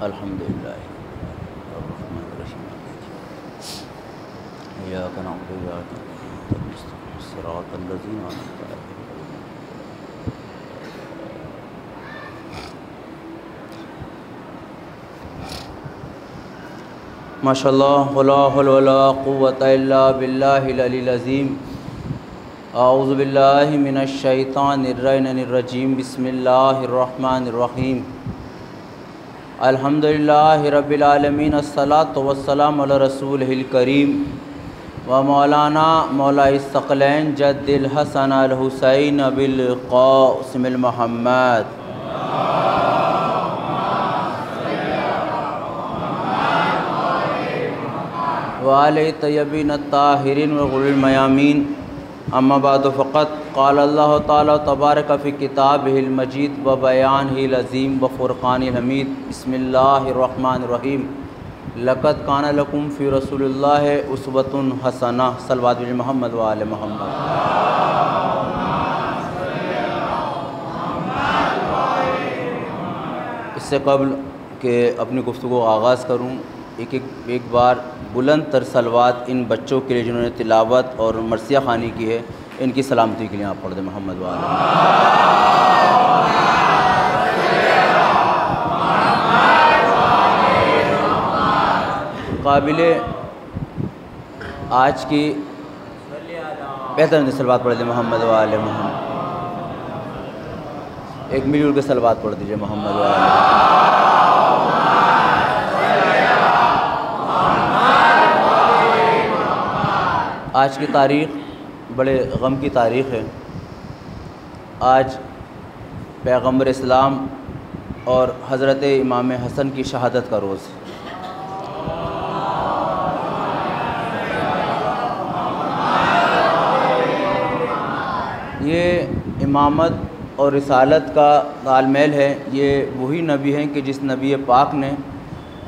الحمدللہ الرحمن الرحیم ایاک نعبد و ایاک نستعین صراط الذین انعمت علیہم ماشاء اللہ ولا حول ولا قوۃ الا باللہ العلی العظیم اعوذ باللہ من الشیطان الرجیم بسم اللہ الرحمن الرحیم الحمدللہ رب العالمین الصلاۃ والسلام علی رسولہ الکریم و مولانا مولا الثقلین جد الحسن الحسین ابی القاسم المحمد وآلِ طیبین الطاہرین وغر المیامین اما بعد فقط قال اللہ تعالی تبارک فی کتابہ المجید و بیانہ العظیم و فرقانہ الحمید بسم اللہ الرحمن الرحیم لقد کان لکم فی رسول اللہ اسوۃ حسنہ صلوات علی محمد و آل محمد۔ اس سے قبل کہ اپنی گفتگو آغاز کروں ایک بار بلند تر صلوات ان بچوں کے لیے جنہوں نے تلاوت اور مرثیہ خوانی کی ہے، ان کی سلامتی کے لیے آپ پڑھ دیں محمد و آل محمد۔ قابل آج کی بہتر صلوات پڑھ دیں محمد و آل محمد۔ ایک مل جل کے صلوات پڑھ دیجئے محمد و آل محمد۔ آج کی تاریخ بڑے غم کی تاریخ ہے۔ آج پیغمبر اسلام اور حضرت امام حسن کی شہادت کا روز ہے۔ یہ امامت اور رسالت کا تال میل ہے۔ یہ وہی نبی ہیں کہ جس نبی پاک نے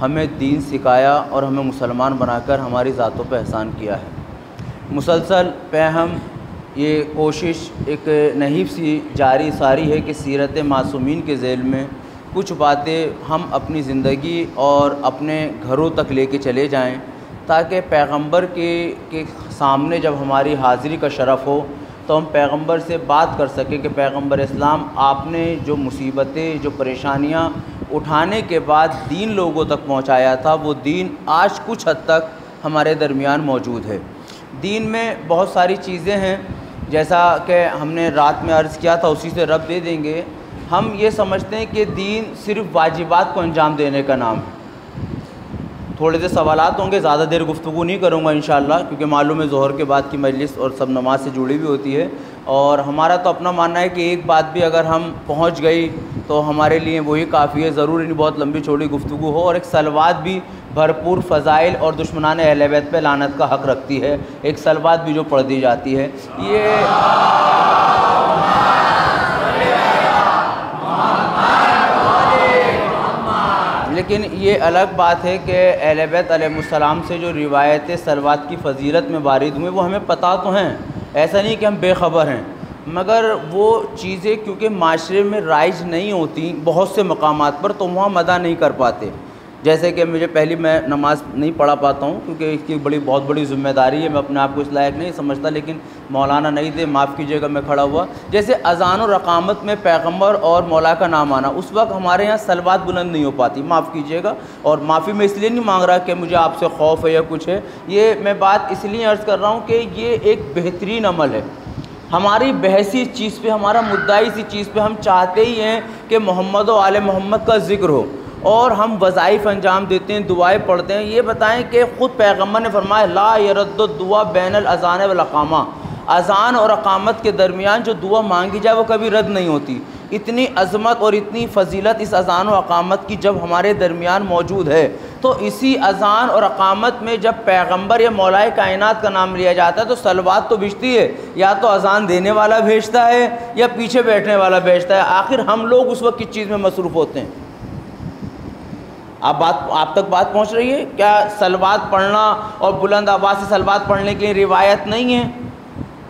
ہمیں دین سکھایا اور ہمیں مسلمان بنا کر ہماری ذاتوں پہ احسان کیا ہے۔ مسلسل پہ ہم یہ کوشش ایک نحیف سی جاری ساری ہے کہ سیرت معصومین کے ذیل میں کچھ باتیں ہم اپنی زندگی اور اپنے گھروں تک لے کے چلے جائیں، تاکہ پیغمبر کے سامنے جب ہماری حاضری کا شرف ہو تو ہم پیغمبر سے بات کر سکیں کہ پیغمبر اسلام آپ نے جو مصیبتیں جو پریشانیاں اٹھانے کے بعد دین لوگوں تک پہنچایا تھا، وہ دین آج کچھ حد تک ہمارے درمیان موجود ہے۔ دین میں بہت ساری چیزیں ہیں، جیسا کہ ہم نے رات میں عرض کیا تھا، اسی سے رب دے دیں گے۔ ہم یہ سمجھتے ہیں کہ دین صرف واجبات کو انجام دینے کا نام ہے۔ تھوڑے سے سوالات ہوں گے، زیادہ دیر گفتگو نہیں کروں گا انشاءاللہ، کیونکہ معلوم ہے ظہر کے بعد کی مجلس اور سب نماز سے جڑی بھی ہوتی ہے، اور ہمارا تو اپنا ماننا ہے کہ ایک بات بھی اگر ہم پہنچ گئی تو ہمارے لیے وہی کافی ہے۔ ضرور نہیں بہت لمبی چوڑی گفتگو ہو، اور ایک صلوات بھی بھرپور فضائل اور دشمنان اہل بیت پہ لعنت کا حق رکھتی ہے، ایک صلوات بھی جو پڑھ دی جاتی ہے۔ لیکن یہ الگ بات ہے کہ اہل بیت علیہ السلام سے جو روایتیں صلوات کی فضیلت میں وارد ہوئیں وہ ہمیں پتہ تو ہیں، ایسا نہیں کہ ہم بے خبر ہیں، مگر وہ چیزیں کیونکہ معاشرے میں رائج نہیں ہوتی بہت سے مقامات پر، تو وہاں ہم ادا نہیں کر پاتے۔ جیسے کہ مجھے پہلی میں نماز نہیں پڑھا پاتا ہوں کیونکہ اس کی بہت بڑی ذمہ داری ہے، میں اپنے آپ کو اس لائق نہیں سمجھتا، لیکن مولانا نہیں دے معاف کیجیے گا میں کھڑا ہوا۔ جیسے اذان اور اقامت میں پیغمبر اور مولا کا نام آنا، اس وقت ہمارے یہاں صلوات بلند نہیں ہو پاتی، معاف کیجیے گا، اور معافی میں اس لیے نہیں مانگ رہا کہ مجھے آپ سے خوف ہے یا کچھ ہے، یہ میں بات اس لیے عرض کر رہا ہوں کہ یہ ایک بہترین عمل ہے۔ ہماری بحثی چیز پہ، ہمارا مدعی سی چیز پہ ہم چاہتے ہی ہیں کہ محمد و آل محمد کا ذکر ہو، اور ہم وظائف انجام دیتے ہیں، دعائیں پڑھتے ہیں۔ یہ بتائیں کہ خود پیغمبر نے فرمایا لا يرد الدعاء بین الاذان والاقامہ، اذان اور اقامت کے درمیان جو دعا مانگی جائے وہ کبھی رد نہیں ہوتی۔ اتنی عظمت اور اتنی فضیلت اس اذان و اقامت کی جب ہمارے درمیان موجود ہے، تو اسی اذان اور اقامت میں جب پیغمبر یا مولائے کائنات کا نام لیا جاتا ہے تو صلوات تو بھیجتی ہے، یا تو اذان دینے والا بھیجتا ہے یا پیچھے بیٹھنے والا بھیجتا ہے۔ آخر ہم لوگ اس وقت کس چیز میں مصروف ہوتے ہیں؟ آپ تک بات پہنچ رہی ہے کیا؟ صلوات پڑھنا اور بلند آواز سے صلوات پڑھنے کے لیے روایت نہیں ہے۔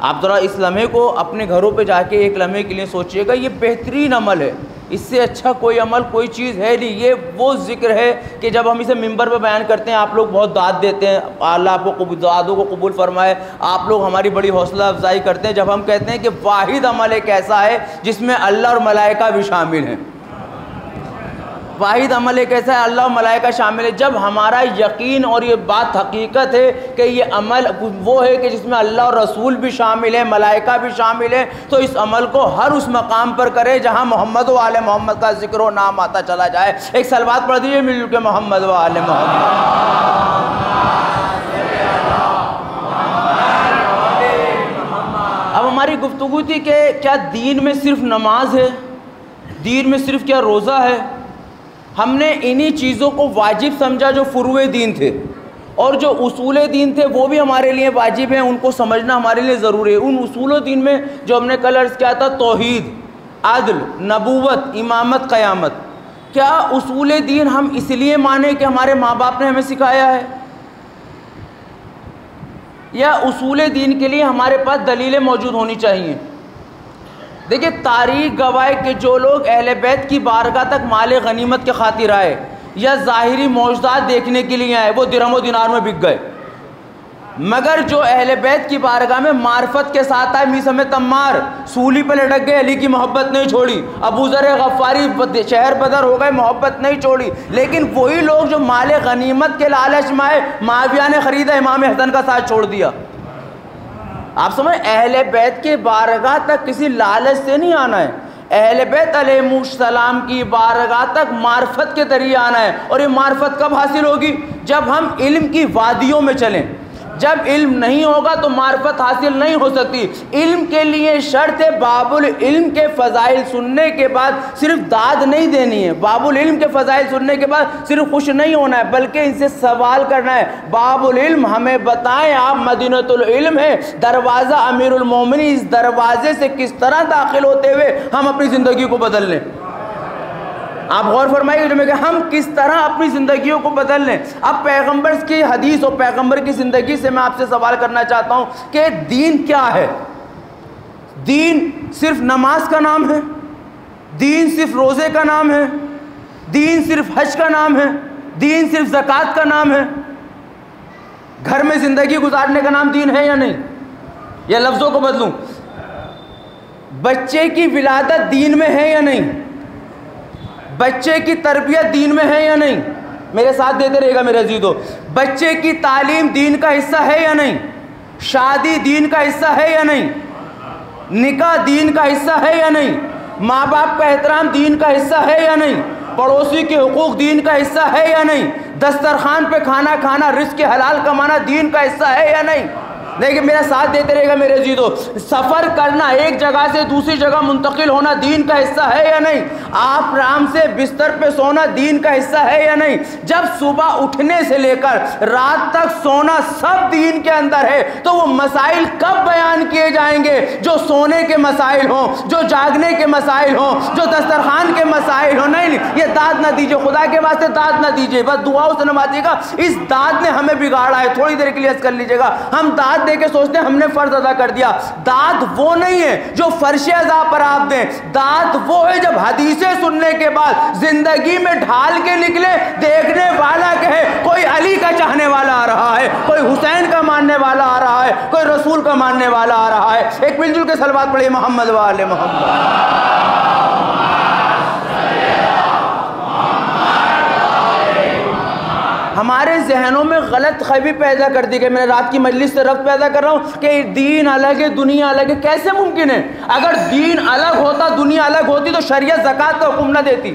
آپ ذرا اس لمحے کو اپنے گھروں پہ جا کے ایک لمحے کے لیے سوچئے گا، یہ بہترین عمل ہے۔ اس سے اچھا کوئی عمل کوئی چیز ہے نہیں. یہ وہ ذکر ہے کہ جب ہم اسے ممبر پہ بیان کرتے ہیں آپ لوگ بہت داد دیتے ہیں, اللہ آپ کو دعاؤں کو قبول فرمائے, آپ لوگ ہماری بڑی حوصلہ افزائی کرتے ہیں جب ہم کہتے ہیں کہ واحد عمل ایک ایسا ہے جس میں اللہ اور ملائکہ بھی شامل ہیں. واحد عمل ایک ایسا ہے اللہ و ملائکہ شامل ہے. جب ہمارا یقین اور یہ بات حقیقت ہے کہ یہ عمل وہ ہے کہ جس میں اللہ اور رسول بھی شامل ہے, ملائکہ بھی شامل ہے, تو اس عمل کو ہر اس مقام پر کرے جہاں محمد و آل محمد کا ذکر و نام آتا چلا جائے. ایک صلوات پڑھ دیجیے مل کے محمد و آل محمد. اب ہماری گفتگو تھی کہ کیا دین میں صرف نماز ہے, دین میں صرف کیا روزہ ہے. ہم نے انہی چیزوں کو واجب سمجھا جو فروع دین تھے, اور جو اصول دین تھے وہ بھی ہمارے لیے واجب ہیں, ان کو سمجھنا ہمارے لیے ضروری ہے. ان اصول دین میں جو ہم نے کل عرض کیا تھا, توحید, عدل, نبوت, امامت, قیامت, کیا اصول دین ہم اس لیے مانیں کہ ہمارے ماں باپ نے ہمیں سکھایا ہے, یا اصول دین کے لیے ہمارے پاس دلیلیں موجود ہونی چاہیے؟ دیکھیں تاریخ گواہ کہ جو لوگ اہل بیت کی بارگاہ تک مال غنیمت کے خاطر آئے یا ظاہری معجزات دیکھنے کے لیے آئے وہ درہم و دینار میں بک گئے, مگر جو اہل بیت کی بارگاہ میں معرفت کے ساتھ آئے, میثم تمار سولی پہ لٹک گئے, علی کی محبت نہیں چھوڑی, ابو ذر غفاری شہر بدر ہو گئے, محبت نہیں چھوڑی, لیکن وہی لوگ جو مال غنیمت کے لالچ میں آئے, معاویہ نے خریدا, امام حسن کا ساتھ چھوڑ دیا. آپ سمجھیں اہل بیت کے بارگاہ تک کسی لالچ سے نہیں آنا ہے, اہل بیت علیہ السلام کی بارگاہ تک معرفت کے ذریعے آنا ہے. اور یہ معرفت کب حاصل ہوگی؟ جب ہم علم کی وادیوں میں چلیں. جب علم نہیں ہوگا تو معرفت حاصل نہیں ہو سکتی. علم کے لیے شرط ہے باب العلم کے فضائل سننے کے بعد صرف داد نہیں دینی ہے, باب العلم کے فضائل سننے کے بعد صرف خوش نہیں ہونا ہے, بلکہ ان سے سوال کرنا ہے, باب العلم ہمیں بتائیں, آپ مدینۃ العلم ہے, دروازہ امیر المومنین, اس دروازے سے کس طرح داخل ہوتے ہوئے ہم اپنی زندگی کو بدل لیں. آپ غور فرمائیے کہ ہم کس طرح اپنی زندگیوں کو بدل لیں. اب پیغمبر کی حدیث اور پیغمبر کی زندگی سے میں آپ سے سوال کرنا چاہتا ہوں کہ دین کیا ہے؟ دین صرف نماز کا نام ہے, دین صرف روزے کا نام ہے, دین صرف حج کا نام ہے, دین صرف زکوٰۃ کا نام ہے, گھر میں زندگی گزارنے کا نام دین ہے یا نہیں؟ یا لفظوں کو بدلوں, بچے کی ولادت دین میں ہے یا نہیں؟ بچے کی تربیت دین میں ہے یا نہیں؟ میرے ساتھ دیتے رہے گا میرے عزیزو. بچے کی تعلیم دین کا حصہ ہے یا نہیں؟ شادی دین کا حصہ ہے یا نہیں؟ نکاح دین کا حصہ ہے یا نہیں؟ ماں باپ کا احترام دین کا حصہ ہے یا نہیں؟ پڑوسی کے حقوق دین کا حصہ ہے یا نہیں؟ دسترخوان پہ کھانا کھانا, رزق حلال کمانا دین کا حصہ ہے یا نہیں؟ لیکن میرا ساتھ دیتے رہے گا میرے عزیزو. سفر کرنا, ایک جگہ سے دوسری جگہ منتقل ہونا دین کا حصہ ہے یا نہیں؟ آپ آرام سے بستر پہ سونا دین کا حصہ ہے یا نہیں؟ جب صبح اٹھنے سے لے کر رات تک سونا سب دین کے اندر ہے, تو وہ مسائل کب بیان کیے جائیں گے جو سونے کے مسائل ہوں, جو جاگنے کے مسائل ہوں, جو دسترخوان کے مسائل ہوں؟ نہیں, یہ داد نہ دیجیے, خدا کے واسطے داد نہ دیجیے, بس دعاؤں سے نوازیے گا. اس داد نے ہمیں بگاڑا ہے, تھوڑی دیر کے لیے عرض کر لیجیے گا. ہم داد دے کے سوچتے ہیں ہم نے فرض ادا کر دیا. داد وہ نہیں ہے جو فرش ادا پر آپ دیں, داد وہ ہے جب حدیثیں سننے کے بعد زندگی میں ڈھال کے نکلے, دیکھنے والا کہے کوئی علی کا چاہنے والا آ رہا ہے, کوئی حسین کا ماننے والا آ رہا ہے, کوئی رسول کا ماننے والا آ رہا ہے. ایک مل جل کے صلوات پڑھیے محمد و آل محمد. ہمارے ذہنوں میں غلط خوابی پیدا کر دی گئی. میں رات کی مجلس سے ربط پیدا کر رہا ہوں کہ دین الگ ہے دنیا الگ ہے. کیسے ممکن ہے؟ اگر دین الگ ہوتا دنیا الگ ہوتی تو شریعت زکوٰۃ کا حکم نہ دیتی.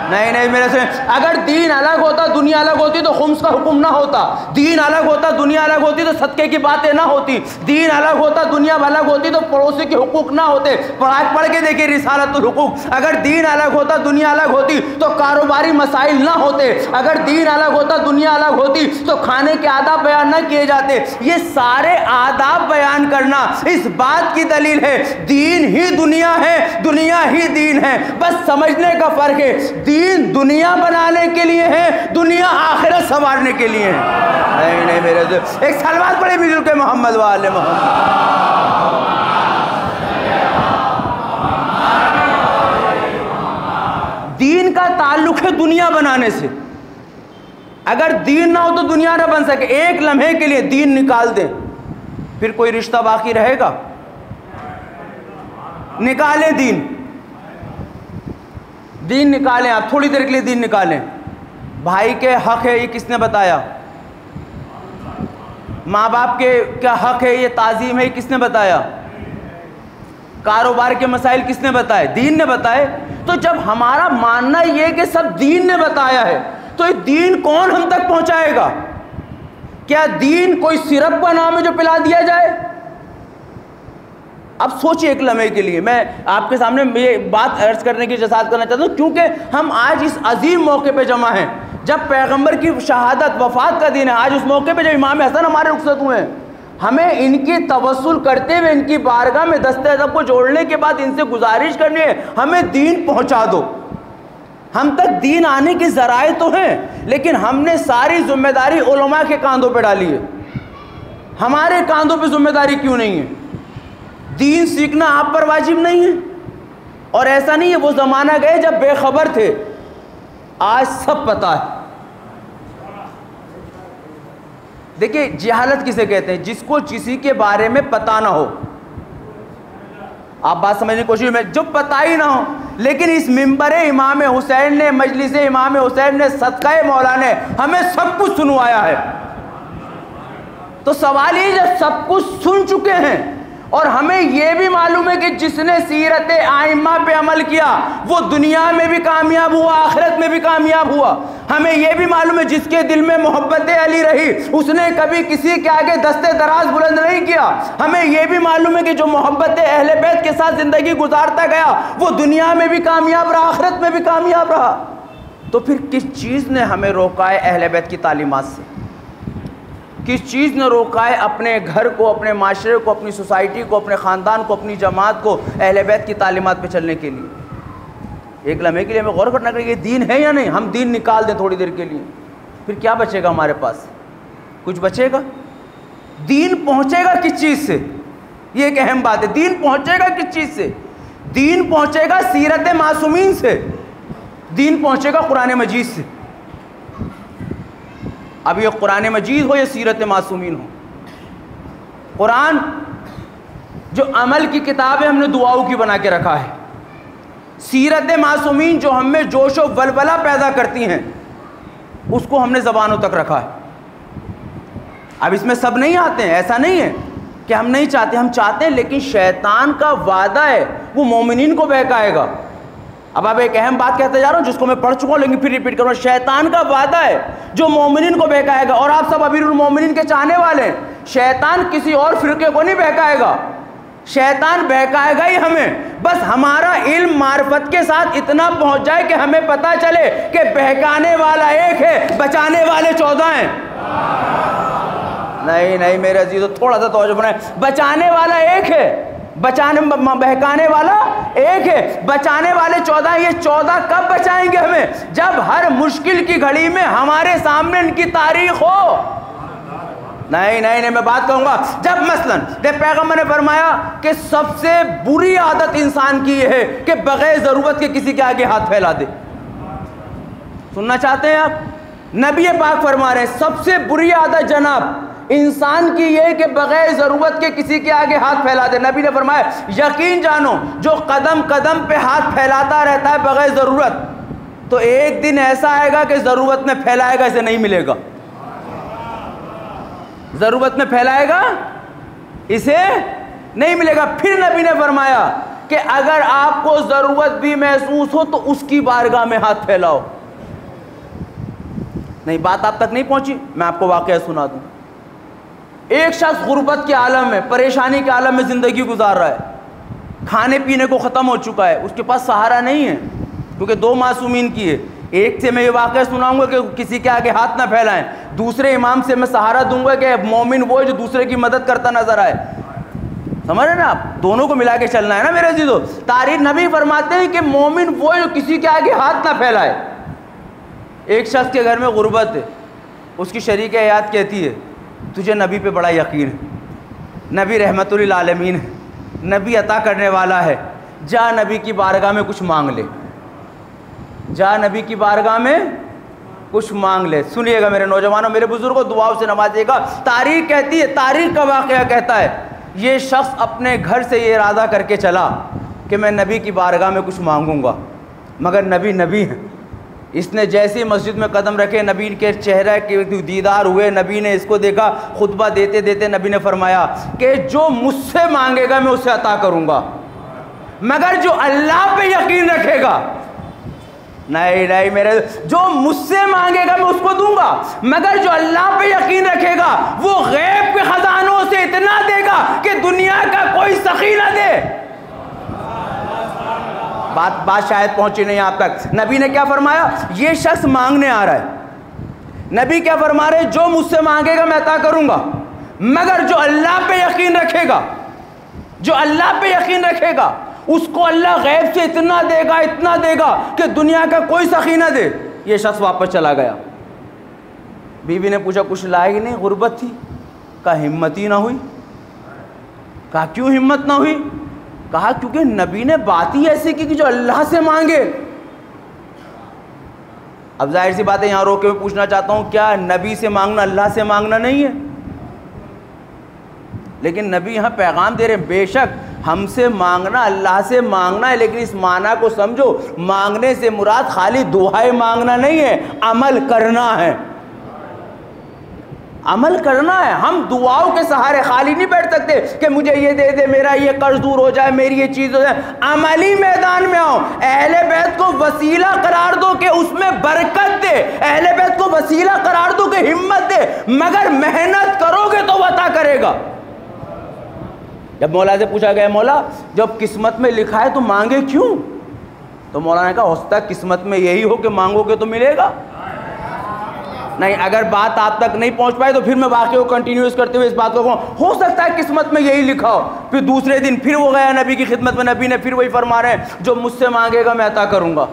نہیں میرے سے, اگر دین الگ ہوتا دنیا الگ ہوتی تو خمس کا حکم نہ ہوتا, دین الگ ہوتا دنیا الگ ہوتی تو صدقے کی باتیں نہ ہوتی, دین الگ ہوتا دنیا الگ ہوتی تو پڑوسی کے حقوق نہ ہوتے. پڑھ کے دیکھیے رسالۃ الحقوق. اگر دین الگ ہوتا دنیا الگ ہوتی تو کاروباری مسائل نہ ہوتے, اگر دین الگ ہوتا دنیا الگ ہوتی تو کھانے کے آداب بیان نہ کیے جاتے. یہ سارے آداب بیان کرنا اس بات کی دلیل ہے دین ہی دنیا ہے, دنیا ہی دین ہے. بس سمجھنے کا فرق ہے, دین دنیا بنانے کے لیے ہے, دنیا آخرت سنوارنے کے لیے ہے. نہیں میرے ایک صلوات پڑھے مل کے محمد و آل محمد. دین کا تعلق ہے دنیا بنانے سے. اگر دین نہ ہو تو دنیا نہ بن سکے. ایک لمحے کے لیے دین نکال دیں پھر کوئی رشتہ باقی رہے گا؟ نکالیں دین نکالیں. آپ تھوڑی دیر کے لیے دین نکالیں. بھائی کے حق ہے یہ کس نے بتایا؟ ماں باپ کے کیا حق ہے یہ تعظیم ہے یہ کس نے بتایا؟ کاروبار کے مسائل کس نے بتائے؟ دین نے بتائے. تو جب ہمارا ماننا یہ ہے کہ سب دین نے بتایا ہے تو یہ دین کون ہم تک پہنچائے گا؟ کیا دین کوئی سرپ کا نام ہے جو پلا دیا جائے؟ اب سوچئے ایک لمحے کے لیے. میں آپ کے سامنے یہ بات عرض کرنے کی جسارت کرنا چاہتا ہوں کیونکہ ہم آج اس عظیم موقع پہ جمع ہیں جب پیغمبر کی شہادت وفات کا دن ہے. آج اس موقع پہ جب امام حسن ہمارے رخصت ہوئے ہیں ہمیں ان کی توسل کرتے ہوئے ان کی بارگاہ میں دست ادب کو جوڑنے کے بعد ان سے گزارش کرنی ہے ہمیں دین پہنچا دو. ہم تک دین آنے کے ذرائع تو ہیں لیکن ہم نے ساری ذمہ داری علماء کے کاندھوں پہ ڈالی ہے. ہمارے کاندھوں پہ ذمہ داری کیوں نہیں ہے؟ دین سیکھنا آپ پر واجب نہیں ہے؟ اور ایسا نہیں ہے وہ زمانہ گئے جب بے خبر تھے، آج سب پتہ ہے. دیکھیں جہالت کسے کہتے ہیں؟ جس کو کسی کے بارے میں پتہ نہ ہو. آپ بات سمجھنے کی کوشش میں جو پتہ ہی نہ ہو لیکن اس منبر امام حسین نے، مجلس امام حسین نے، صدقہ مولا نے ہمیں سب کچھ سنوایا ہے. تو سوال یہ جب سب کچھ سن چکے ہیں اور ہمیں یہ بھی معلوم ہے کہ جس نے سیرت ائمہ پہ عمل کیا وہ دنیا میں بھی کامیاب ہوا آخرت میں بھی کامیاب ہوا. ہمیں یہ بھی معلوم ہے جس کے دل میں محبت علی رہی اس نے کبھی کسی کے آگے دستے دراز بلند نہیں کیا. ہمیں یہ بھی معلوم ہے کہ جو محبت اہل بیت کے ساتھ زندگی گزارتا گیا وہ دنیا میں بھی کامیاب رہا آخرت میں بھی کامیاب رہا. تو پھر کس چیز نے ہمیں روکا ہے اہل بیت کی تعلیمات سے؟ کس چیز نے روکا ہے اپنے گھر کو، اپنے معاشرے کو، اپنی سوسائٹی کو، اپنے خاندان کو، اپنی جماعت کو اہل بیت کی تعلیمات پہ چلنے کے لیے؟ ایک لمحے کے لیے ہمیں غور کرنا کہ یہ دین ہے یا نہیں. ہم دین نکال دیں تھوڑی دیر کے لیے پھر کیا بچے گا ہمارے پاس؟ کچھ بچے گا؟ دین پہنچے گا کس چیز سے؟ یہ ایک اہم بات ہے. دین پہنچے گا کس چیز سے؟ دین پہنچے گا سیرت معصومین سے، دین پہنچے گا قرآن مجید سے. اب یہ قرآن مجید ہو یا سیرت معصومین ہو، قرآن جو عمل کی کتاب ہے ہم نے دعاؤں کی بنا کے رکھا ہے. سیرت معصومین جو ہم میں جوش و ولولہ پیدا کرتی ہیں اس کو ہم نے زبانوں تک رکھا ہے. اب اس میں سب نہیں آتے ہیں، ایسا نہیں ہے کہ ہم نہیں چاہتے، ہم چاہتے ہیں لیکن شیطان کا وعدہ ہے وہ مومنین کو بہکائے گا. اب ایک اہم بات کہتے جا رہا ہوں جس کو میں پڑھ چکا ہوں لیکن پھر ریپیٹ کروں. شیطان کا وعدہ ہے جو مومنین کو بہکائے گا. اور آپ سب امیر المومنین کے چاہنے والے ہیں. شیطان کسی اور فرقے کو نہیں بہکائے گا، شیطان بہکائے گا ہی ہمیں. بس ہمارا علم معرفت کے ساتھ اتنا پہنچ جائے کہ ہمیں پتہ چلے کہ بہکانے والا ایک ہے، بچانے والے 14 ہیں. نہیں میرے عزیزو تھوڑا سا توجہ بنائیں. بچانے والا ایک ہے، بہکانے والا ایک ہے، بچانے والے 14 ہیں. یہ 14 کب بچائیں گے ہمیں؟ جب ہر مشکل کی گھڑی میں ہمارے سامنے ان کی تاریخ ہو. نہیں میں بات کہوں گا جب مثلاً پیغمبر نے فرمایا کہ سب سے بری عادت انسان کی یہ ہے کہ بغیر ضرورت کے کسی کے آگے ہاتھ پھیلا دے. سننا چاہتے ہیں آپ؟ نبی پاک فرما رہے ہیں سب سے بری عادت جناب انسان کی یہ کہ بغیر ضرورت کے کسی کے آگے ہاتھ پھیلا دے. نبی نے فرمایا یقین جانو جو قدم قدم پہ ہاتھ پھیلاتا رہتا ہے بغیر ضرورت تو ایک دن ایسا آئے گا کہ ضرورت میں پھیلائے گا اسے نہیں ملے گا. ضرورت میں پھیلائے گا اسے نہیں ملے گا. پھر نبی نے فرمایا کہ اگر آپ کو ضرورت بھی محسوس ہو تو اس کی بارگاہ میں ہاتھ پھیلاؤ. نہیں بات آپ تک نہیں پہنچی؟ میں آپ کو واقعہ سنا دوں. ایک شخص غربت کے عالم میں، پریشانی کے عالم میں زندگی گزار رہا ہے. کھانے پینے کو ختم ہو چکا ہے، اس کے پاس سہارا نہیں ہے کیونکہ 2 معصومین کی ہے. ایک سے میں یہ واقعہ سناؤں گا کہ کسی کے آگے ہاتھ نہ پھیلائیں. دوسرے امام سے میں سہارا دوں گا کہ مومن وہ جو دوسرے کی مدد کرتا نظر آئے. سمجھ رہے ہیں نا آپ؟ دونوں کو ملا کے چلنا ہے نا میرے عزیزو. تاریخ نبی فرماتے ہیں کہ مومن وہ جو کسی کے آگے ہاتھ نہ پھیلائے. ایک شخص کے گھر میں غربت ہے، اس کی شریک حیات کہتی ہے تجھے نبی پہ بڑا یقین ہے، نبی رحمت للعالمین ہے، نبی عطا کرنے والا ہے، جا نبی کی بارگاہ میں کچھ مانگ لے. جا نبی کی بارگاہ میں کچھ مانگ لے. سنیے گا میرے نوجوانوں، میرے بزرگوں، دعاؤں سے نوازیے گا. تاریخ کہتی ہے، تاریخ کا واقعہ کہتا ہے، یہ شخص اپنے گھر سے یہ ارادہ کر کے چلا کہ میں نبی کی بارگاہ میں کچھ مانگوں گا، مگر نبی نبی ہیں. اس نے جیسے مسجد میں قدم رکھے، نبی کے چہرے کے دیدار ہوئے، نبی نے اس کو دیکھا. خطبہ دیتے دیتے نبی نے فرمایا کہ جو مجھ سے مانگے گا میں اسے عطا کروں گا، مگر جو اللہ پہ یقین رکھے گا، نہیں نہیں میرے، جو مجھ سے مانگے گا میں اس کو دوں گا، مگر جو اللہ پہ یقین رکھے گا وہ غیب کے خزانوں سے اتنا دے گا کہ دنیا کا کوئی سخی نہ دے. بات شاید پہنچی نہیں آپ تک. نبی نے کیا فرمایا؟ یہ شخص مانگنے آ رہا ہے، نبی کیا فرما رہے؟ جو مجھ سے مانگے گا میں عطا کروں گا، مگر جو اللہ پہ یقین رکھے گا، جو اللہ پہ یقین رکھے گا اس کو اللہ غیب سے اتنا دے گا، اتنا دے گا کہ دنیا کا کوئی سخی نہ دے. یہ شخص واپس چلا گیا. بیوی نے پوچھا کچھ لائے ہی نہیں، غربت تھی؟ کہا ہمت ہی نہ ہوئی. کہا کیوں ہمت نہ ہوئی؟ کہا کیونکہ نبی نے بات ہی ایسی کی کہ جو اللہ سے مانگے. اب ظاہر سی بات ہے، یہاں روک کے میں پوچھنا چاہتا ہوں، کیا نبی سے مانگنا اللہ سے مانگنا نہیں ہے؟ لیکن نبی یہاں پیغام دے رہے ہیں، بے شک ہم سے مانگنا اللہ سے مانگنا ہے، لیکن اس معنی کو سمجھو، مانگنے سے مراد خالی دعائیں مانگنا نہیں ہے، عمل کرنا ہے. عمل کرنا ہے. ہم دعاؤں کے سہارے خالی نہیں بیٹھ سکتے کہ مجھے یہ دے دے، میرا یہ قرض دور ہو جائے، میری یہ چیز ہو جائے. عملی میدان میں آؤ. اہل بیت کو وسیلہ قرار دو کہ اس میں برکت دے، اہل بیت کو وسیلہ قرار دو کہ ہمت دے، مگر محنت کرو گے تو وہ عطا کرے گا. جب مولا سے پوچھا گیا مولا جب قسمت میں لکھا ہے تو مانگے کیوں؟ تو مولا نے کہا ہو سکتا ہے قسمت میں یہی ہو کہ مانگو گے تو ملے گا. نہیں، اگر بات آپ تک نہیں پہنچ پائے تو پھر میں واقعے کو کنٹینیوس کرتے ہوئے اس بات کو کہوں، ہو سکتا ہے قسمت میں یہی لکھا ہو. پھر دوسرے دن پھر وہ گیا نبی کی خدمت میں، نبی نے پھر وہی فرما رہے ہیں جو مجھ سے مانگے گا میں عطا کروں گا،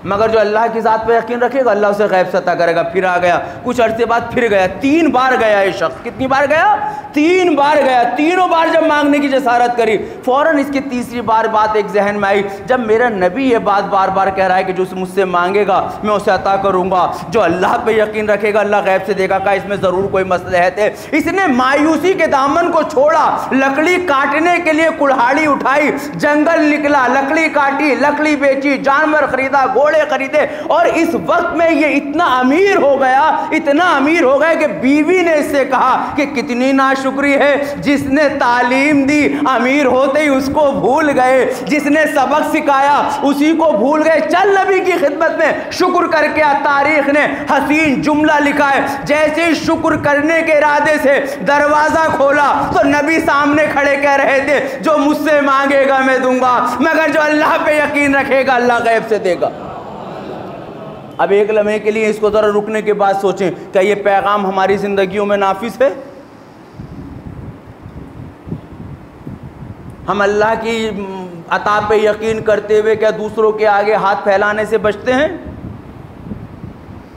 مگر جو اللہ کی ذات پہ یقین رکھے گا اللہ اسے غیب سے عطا کرے گا. پھر آ گیا، کچھ عرصے بعد پھر گیا، 3 بار گیا یہ شخص. کتنی بار گیا؟ 3 بار گیا. تینوں بار جب مانگنے کی جسارت کری، فوراً اس کی تیسری بار بات ایک ذہن میں آئی، جب میرا نبی یہ بات بار بار کہہ رہا ہے کہ جو مجھ سے مانگے گا میں اسے عطا کروں گا، جو اللہ پہ یقین رکھے گا اللہ غیب سے دے گا، اس میں ضرور کوئی مصلحت ہے. اس نے مایوسی کے دامن کو چھوڑا، لکڑی کاٹنے کے لیے کلہاڑی اٹھائی، جنگل نکلا، لکڑی کاٹی، لکڑی بیچی، جانور خریدا، گھوڑے خریدے، اور اس وقت میں یہ اتنا امیر ہو گیا، اتنا امیر ہو گیا کہ بیوی نے اس سے کہا کہ کتنی ناشکری ہے، جس نے تعلیم دی امیر ہوتے ہی اس کو بھول گئے، جس نے سبق سکھایا اسی کو بھول گئے. چل نبی کی خدمت میں شکر کر کے. تاریخ نے حسین جملہ لکھا ہے، جیسے ہی شکر کرنے کے ارادے سے دروازہ کھولا تو نبی سامنے کھڑے کہہ رہے تھے جو مجھ سے مانگے گا میں دوں گا، مگر جو اللہ پہ یقین رکھے گا اللہ غیب سے دے گا. اب ایک لمحے کے لیے اس کو ذرا رکنے کے بعد سوچیں، کیا یہ پیغام ہماری زندگیوں میں نافذ ہے؟ ہم اللہ کی عطا پہ یقین کرتے ہوئے کیا دوسروں کے آگے ہاتھ پھیلانے سے بچتے ہیں؟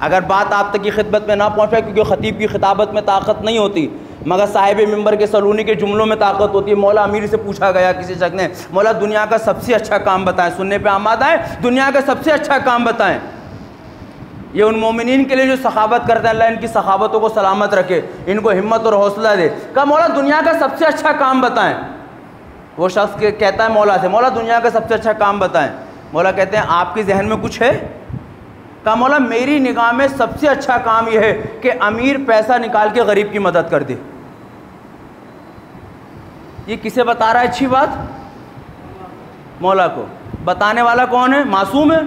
اگر بات آپ تک کی خدمت میں نہ پہنچ پائے، کیونکہ خطیب کی خطابت میں طاقت نہیں ہوتی، مگر صاحب ممبر کے سلونی کے جملوں میں طاقت ہوتی ہے. مولا امیر سے پوچھا گیا کسی شخص نے، مولا دنیا کا سب سے اچھا کام بتائیں. سننے پہ آمادہ ہے؟ دنیا کا سب سے اچھا کام بتائیں. یہ ان مومنین کے لیے جو سخاوت کرتے ہیں، اللہ ان کی سخاوتوں کو سلامت رکھے، ان کو ہمت اور حوصلہ دے. کہا مولا دنیا کا سب سے اچھا کام بتائیں. وہ شخص کہتا ہے مولا سے، مولا دنیا کا سب سے اچھا کام بتائیں. مولا کہتے ہیں آپ کے ذہن میں کچھ ہے؟ کہا مولا میری نگاہ میں سب سے اچھا کام یہ ہے کہ امیر پیسہ نکال کے غریب کی مدد کر دے. یہ کسے بتا رہا ہے اچھی بات؟ مولا کو. بتانے والا کون ہے؟ معصوم ہے؟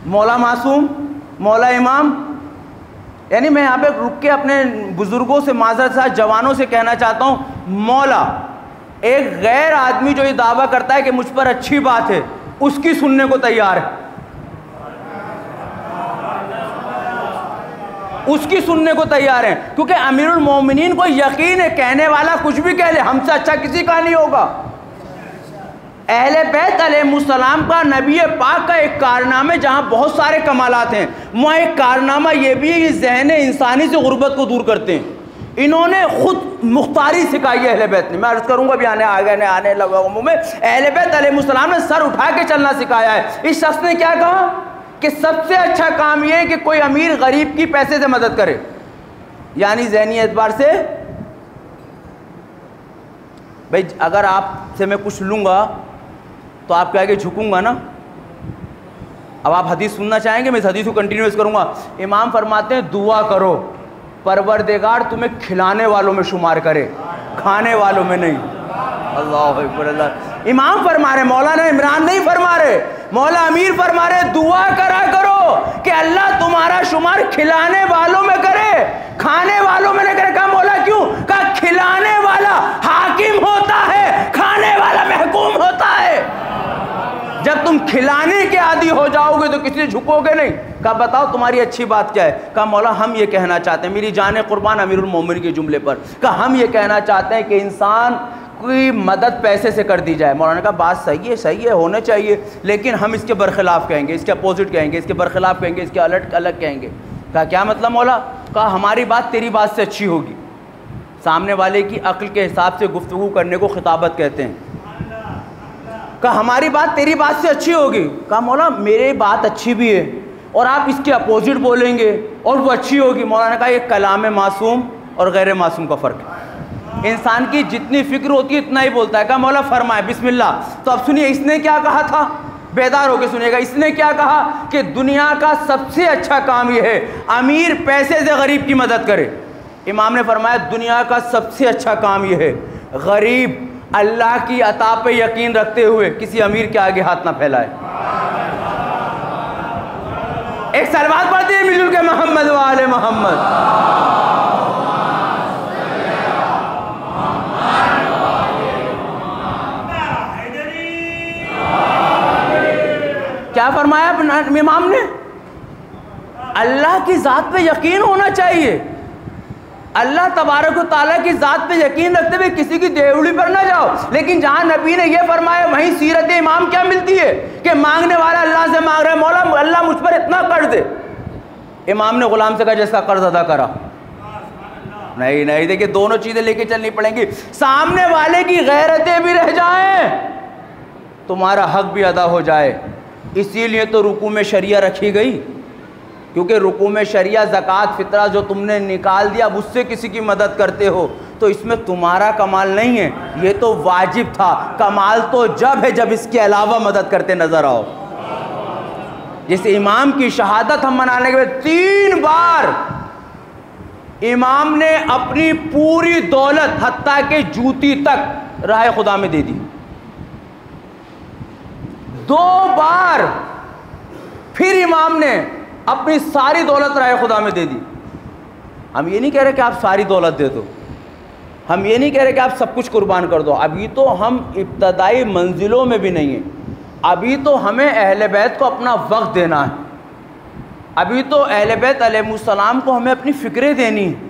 مولا معصوم؟ مولا امام؟ یعنی میں یہاں پہ رک کے اپنے بزرگوں سے معذرت سے جوانوں سے کہنا چاہتا ہوں، مولا ایک غیر آدمی جو یہ دعویٰ کرتا ہے کہ مجھ پر اچھی بات ہے اس کی سننے کو تیار ہے، اس کی سننے کو تیار ہیں، کیونکہ امیر المومنین کو یقین ہے کہنے والا کچھ بھی کہہ لے ہم سے اچھا کسی کا نہیں ہوگا. اہل بیت علیہ السلام کا نبی پاک کا ایک کارنامہ جہاں بہت سارے کمالات ہیں، وہاں ایک کارنامہ یہ بھی ہے کہ ذہن انسانی سے غربت کو دور کرتے ہیں. انہوں نے خود مختاری سکھائی ہے اہل بیت نے. میں عرض کروں گا بھی آنے لگا منہ میں. اہل بیت علیہ السلام نے سر اٹھا کے چلنا سکھایا ہے. اس شخص نے کیا کہا کہ سب سے اچھا کام یہ ہے کہ کوئی امیر غریب کی پیسے سے مدد کرے, یعنی ذہنی اعتبار سے. بھائی اگر آپ سے میں کچھ لوں گا تو آپ کے آگے جھکوں گا نا. اب آپ حدیث سننا چاہیں گے, میں اس حدیث کو کنٹینیوس کروں گا. امام فرماتے ہیں دعا کرو پروردگار تمہیں کھلانے والوں میں شمار کرے, کھانے والوں میں نہیں. اللہ اکبر اللہ. امام فرما رہے, مولانا عمران نہیں فرما رہے, مولا امیر فرما رہے دعا کرا کرو کہ اللہ تمہارا شمار کھلانے والوں میں کرے, کھانے والوں میں نہ کرے. کہا مولا کیوں؟ کہا کھلانے والا حاکم ہوتا ہے, کھانے والا محکوم ہوتا ہے. جب تم کھلانے کے عادی ہو جاؤ گے تو کسی جھکو گے نہیں. کہا بتاؤ تمہاری اچھی بات کیا ہے؟ کہا مولا ہم یہ کہنا چاہتے ہیں, میری جان قربان امیر المومنین کے جملے پر, کہا ہم یہ کہنا چاہتے ہیں کہ انسان کی مدد پیسے سے کر دی جائے. مولانا نے کہا بات صحیح ہے ہونا چاہیے, لیکن ہم اس کے برخلاف کہیں گے, اس کے اپوزٹ کہیں گے, اس کے برخلاف کہیں گے, اس کے الگ کہیں گے. کہا کیا مطلب مولا؟ کہا ہماری بات تیری بات سے اچھی ہوگی. سامنے والے کی عقل کے حساب سے گفتگو کرنے کو خطابت کہتے ہیں. کہا ہماری بات تیری بات سے اچھی ہوگی. کہا مولا میری بات اچھی بھی ہے اور آپ اس کے اپوزٹ بولیں گے اور وہ اچھی ہوگی. مولانا نے کہا یہ کلام معصوم اور غیر معصوم کا فرق ہے. انسان کی جتنی فکر ہوتی ہے اتنا ہی بولتا ہے. کہا مولا فرمائے بسم اللہ. تو اب سنیے اس نے کیا کہا تھا, بیدار ہو کے سنیے گا. اس نے کیا کہا کہ دنیا کا سب سے اچھا کام یہ ہے امیر پیسے سے غریب کی مدد کرے. امام نے فرمایا دنیا کا سب سے اچھا کام یہ ہے غریب اللہ کی عطا پہ یقین رکھتے ہوئے کسی امیر کے آگے ہاتھ نہ پھیلائے. ایک صلوات پڑھتے ہیں مل جل کے محمد و آل محمد. کیا فرمایا امام نے؟ اللہ کی ذات پہ یقین ہونا چاہیے. اللہ تبارک و تعالیٰ کی ذات پہ یقین رکھتے ہوئے کسی کی دیوڑی پر نہ جاؤ. لیکن جہاں نبی نے یہ فرمایا وہیں سیرت امام کیا ملتی ہے کہ مانگنے والا اللہ سے مانگ رہا ہے مولا اللہ مجھ پر اتنا قرض دے. امام نے غلام سے کہا جس کا قرض ادا کرا. نہیں دیکھیں دونوں چیزیں لے کے چلنی پڑیں گی. سامنے والے کی غیرتیں بھی رہ جائیں, تمہارا حق بھی ادا ہو جائے. اسی لیے تو رکوع میں شریعہ رکھی گئی, کیونکہ رکوع میں شریعہ زکوٰۃ فطرہ جو تم نے نکال دیا اب اس سے کسی کی مدد کرتے ہو تو اس میں تمہارا کمال نہیں ہے, یہ تو واجب تھا. کمال تو جب ہے جب اس کے علاوہ مدد کرتے نظر آؤ. جیسے امام کی شہادت ہم منانے کے بعد 3 بار امام نے اپنی پوری دولت حتیٰ کہ جوتی تک راہ خدا میں دے دی. 2 بار پھر امام نے اپنی ساری دولت راہ خدا میں دے دی. ہم یہ نہیں کہہ رہے کہ آپ ساری دولت دے دو, ہم یہ نہیں کہہ رہے کہ آپ سب کچھ قربان کر دو. ابھی تو ہم ابتدائی منزلوں میں بھی نہیں ہیں. ابھی تو ہمیں اہل بیت کو اپنا وقت دینا ہے. ابھی تو اہل بیت علیہ السلام کو ہمیں اپنی فکریں دینی ہیں.